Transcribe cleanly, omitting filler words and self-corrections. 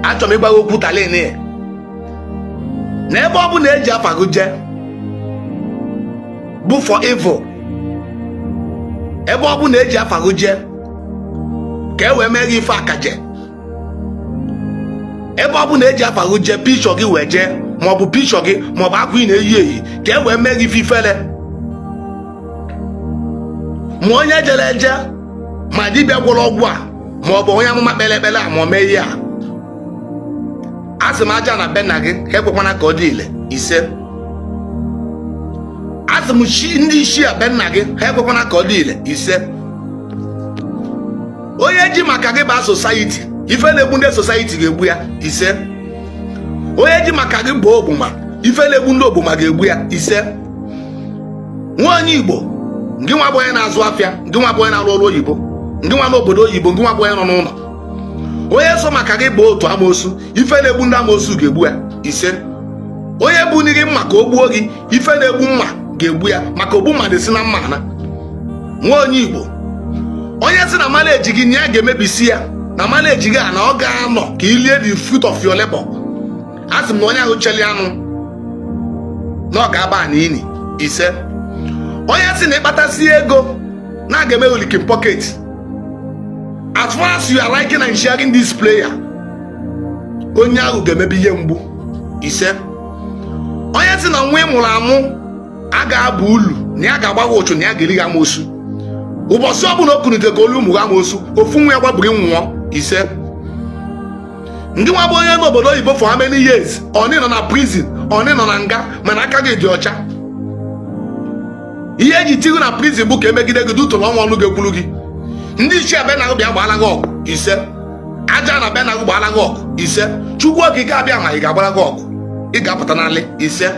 achọrọ m ịgwa gị okwu talini na ebe ọ bụ na eji afa gị je bụ for evil, ebe ọ bụ na eji afa gị je ka e wee mee gị ife akaje, ebe ọ bụ na eji afa gị je pikchọ gị wee je maọbụ pikchọ gị maọbụ akwa ị na-eyi eyi ka e wee mee gị ife ifere, ma onye jere eje ma dibịa gwọrọ ọgwụ a maọbụ onye amụma kpere ekpere a ma o mee ihe a sị m aja na be nna gị ha ekwekwana ka ọ dị ile ise. Asị m ndị isi a be nna gị ha ekwekwana ka ọ dị ile ise. Onye ji maka gị baa society ife na-egbu ndị society ga-egbu ya ise. Onye ji maka gị bụ ogbuma ife na-egbu ndị ogbuma ga-egbu ya ise. Nwa onye Igbo ngị nwa bụ onye na-azụ afịa, ngị nwa bụ onye na-arụ ọrụ oyibo, ngị nwa n'obodo oyibo, ngị nwa bụ onye nọ n'ụlọ, onye so maka gị bụ otu amoosu ife na-egbu ndị amoosu ga-egbu ya ise. Onye bụ gị mma ka o gbuo gị ife na-egbu mma ga-egbu ya maka ogbu mmadụ si na mma na. Nwa onye Igbo onye si na mala eji gị na ya ga-emebisi ya na mala eji gị na ọ ga-anọ ka ilie the fruit of your labor, asị m na onye ahụ cheli anụ na ọ ga-aba na ini ise. Onye si na ịkpatasị ego na aga eme likin pocket, as far as you are liking and sharing this player, onye ahụ ga-emebi ihe mgbu ise. Onye si na nwa ị mụrụ amụ a ga-abụ ulu na ya ga-agbaghị ụchụ na ya ga-eri ya amoosu, ụbọchị ọbụla o kunite ka olu ụmụ gị amoosu ofu nwa ya gbagburu nwụọ ise. Ndị nwa bụ onye n'obodo oyibo for how many years, oni nọ na prison, oni nọ na nga mana aka gị dị ọcha. Ihe eji tiru na prison bụ ka emegide gị dutụrụ ọnwa ọnụ ga-ekwuru gị. Ndị ichie be na bịa gbaala gị ọgụ ise. Aja na be na gbaala gị ọgụ ise. Chukwu okike abịa ma ị ga-agbara gị ọgụ, ị ga-apụta n'alị ise.